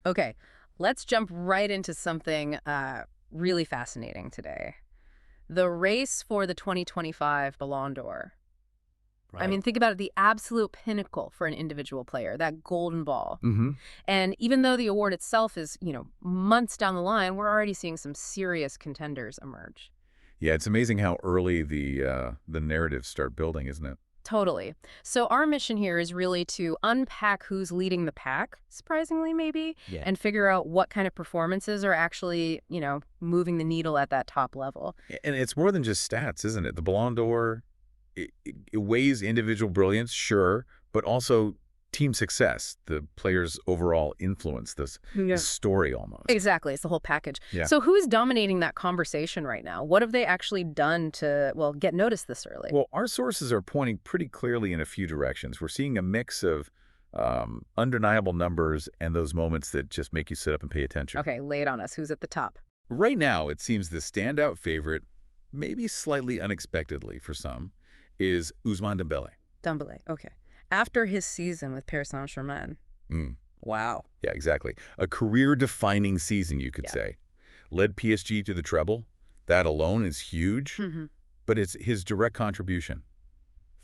Okay, let's jump right into something really fascinating today. The race for the 2025 Ballon d'Or. I Right. mean, think about it, the absolute pinnacle for an individual player, that golden ball. Mm-hmm. And even though the award itself is, months down the line, we're already seeing some serious contenders emerge. Yeah, it's amazing how early the narratives start building, isn't it? Totally. So our mission here is really to unpack who's leading the pack, surprisingly maybe, Yeah. and figure out what kind of performances are actually, moving the needle at that top level. And it's more than just stats, isn't it? The Ballon d'Or, it weighs individual brilliance, sure, but also team success, the player's overall influence, this story almost. Exactly. It's the whole package. Yeah. So who is dominating that conversation right now? What have they actually done to, well, get noticed this early? Well, our sources are pointing pretty clearly in a few directions. We're seeing a mix of undeniable numbers and those moments that just make you sit up and pay attention. Okay, lay it on us. Who's at the top? Right now, it seems the standout favorite, maybe slightly unexpectedly for some, is Ousmane Dembélé. Dembélé. Okay. After his season with Paris Saint-Germain. Mm, Wow. yeah, exactly. A career-defining season, you could Yeah. say. Led PSG to the treble. That alone is huge, hmm but it's his direct contribution.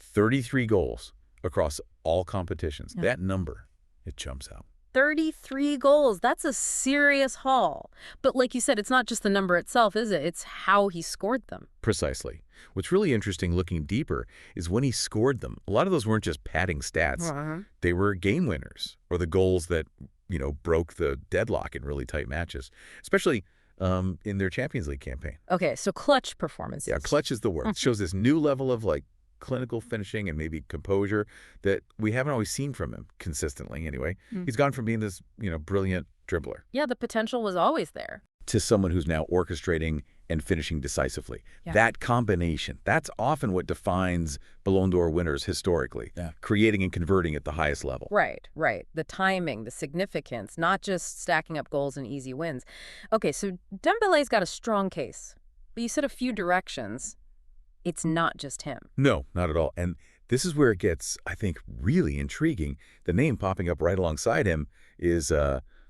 33 goals across all competitions. Yeah. That number, it jumps out. 33 goals. That's a serious haul. But like you said, it's not just the number itself, is it? It's how he scored them. Precisely. What's really interesting looking deeper is when he scored them, a lot of those weren't just padding stats. They were game winners or the goals that, broke the deadlock in really tight matches, especially in their Champions League campaign. Okay, so clutch performances. Yeah, clutch is the word. It shows this new level of clinical finishing and maybe composure that we haven't always seen from him consistently anyway. Mm. He's gone from being this, brilliant dribbler Yeah, the potential was always there. to someone who's now orchestrating and finishing decisively. Yeah. That combination, that's often what defines Ballon d'Or winners historically, creating and converting at the highest level. Right, right. The timing, the significance, not just stacking up goals and easy wins. Okay, so Dembele's got a strong case. But you said a few directions. It's not just him. No, not at all. And this is where it gets, I think, really intriguing. The name popping up right alongside him is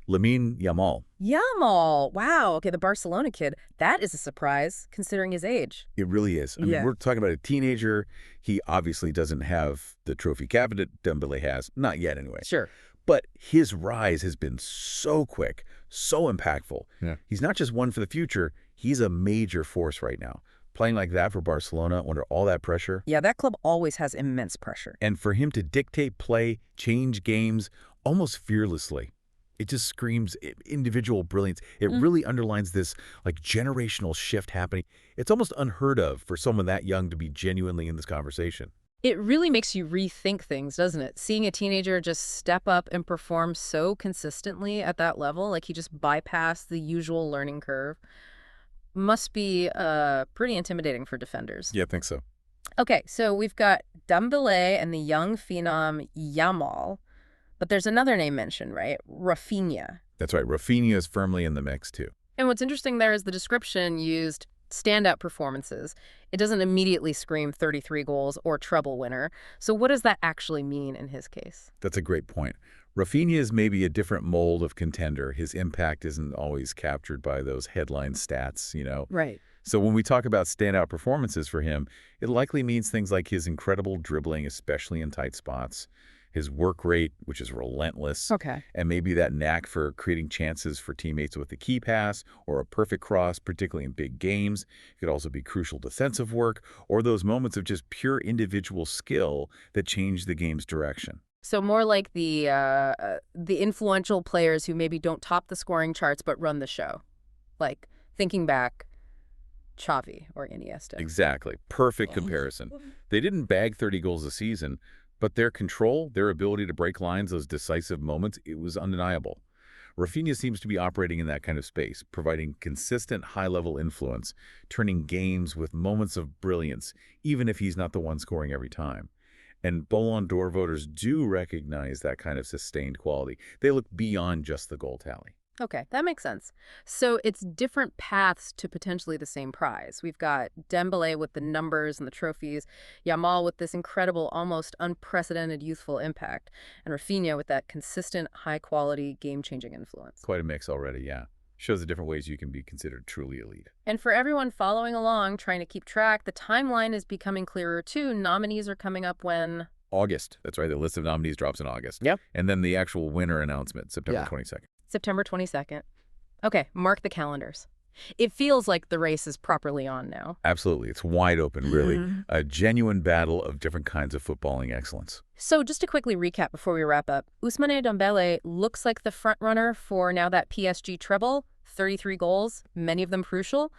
Lamine Yamal. Yamal. Wow. Okay, the Barcelona kid. That is a surprise, considering his age. It really is. I mean, Yeah. we're talking about a teenager. He obviously doesn't have the trophy cabinet Dembélé has. Not yet, anyway. Sure. But his rise has been so quick, so impactful. Yeah. He's not just one for the future. He's a major force right now. Playing like that for Barcelona under all that pressure. Yeah, that club always has immense pressure. And for him to dictate play, change games almost fearlessly. It just screams individual brilliance. It really underlines this generational shift happening. It's almost unheard of for someone that young to be genuinely in this conversation. It really makes you rethink things, doesn't it? Seeing a teenager just step up and perform so consistently at that level, like he just bypassed the usual learning curve, must be pretty intimidating for defenders. Yeah, I think so. Okay, so we've got Dembélé and the young phenom Yamal, but there's another name mentioned, right? Rafinha. That's right. Rafinha is firmly in the mix, too. And what's interesting there is the description used standout performances. It doesn't immediately scream 33 goals or treble winner. So what does that actually mean in his case? That's a great point. Rafinha is maybe a different mold of contender. His impact isn't always captured by those headline stats. Right. So when we talk about standout performances for him, it likely means things like his incredible dribbling, especially in tight spots, his work rate, which is relentless, Okay. and maybe that knack for creating chances for teammates with a key pass or a perfect cross, particularly in big games. It could also be crucial defensive work or those moments of just pure individual skill that change the game's direction. So more like the influential players who maybe don't top the scoring charts but run the show. Like thinking back, Xavi or Iniesta. Exactly. Perfect comparison. They didn't bag 30 goals a season, but their control, their ability to break lines, those decisive moments, it was undeniable. Rafinha seems to be operating in that kind of space, providing consistent high-level influence, turning games with moments of brilliance, even if he's not the one scoring every time. And Ballon d'Or voters do recognize that kind of sustained quality. They look beyond just the goal tally. Okay, that makes sense. So it's different paths to potentially the same prize. We've got Dembele with the numbers and the trophies, Yamal with this incredible, almost unprecedented youthful impact, and Rafinha with that consistent, high-quality, game-changing influence. Quite a mix already, yeah. Shows the different ways you can be considered truly elite. And for everyone following along, trying to keep track, the timeline is becoming clearer too. Nominees are coming up when? August. That's right. The list of nominees drops in August. Yep. And then the actual winner announcement, September Yeah. 22nd. September 22nd. Okay, mark the calendars. It feels like the race is properly on now. Absolutely. It's wide open, really. Mhm. A genuine battle of different kinds of footballing excellence. So just to quickly recap before we wrap up, Ousmane Dembélé looks like the front runner for now that PSG treble, 33 goals, many of them crucial.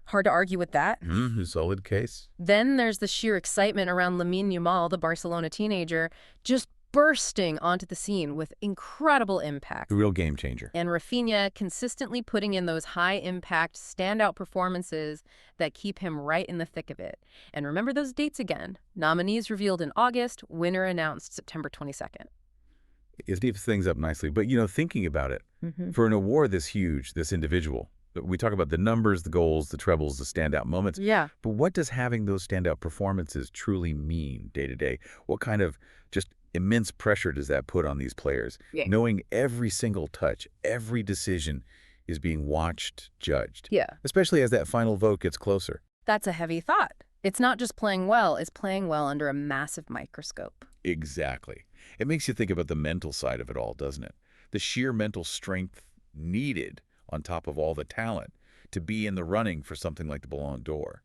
Hard to argue with that. Solid case. Then there's the sheer excitement around Lamine Yamal, the Barcelona teenager, just bursting onto the scene with incredible impact. The real game changer. And Rafinha consistently putting in those high-impact, standout performances that keep him right in the thick of it. And remember those dates again. Nominees revealed in August, winner announced September 22nd. It deeps things up nicely. But, thinking about it, for an award this huge, this individual, we talk about the numbers, the goals, the trebles, the standout moments. Yeah. But what does having those standout performances truly mean day to day? What kind of just immense pressure does that put on these players? Yeah. Knowing every single touch, every decision is being watched, judged. Yeah. Especially as that final vote gets closer. That's a heavy thought. It's not just playing well, it's playing well under a massive microscope. Exactly. It makes you think about the mental side of it all, doesn't it? The sheer mental strength needed on top of all the talent to be in the running for something like the Ballon d'Or.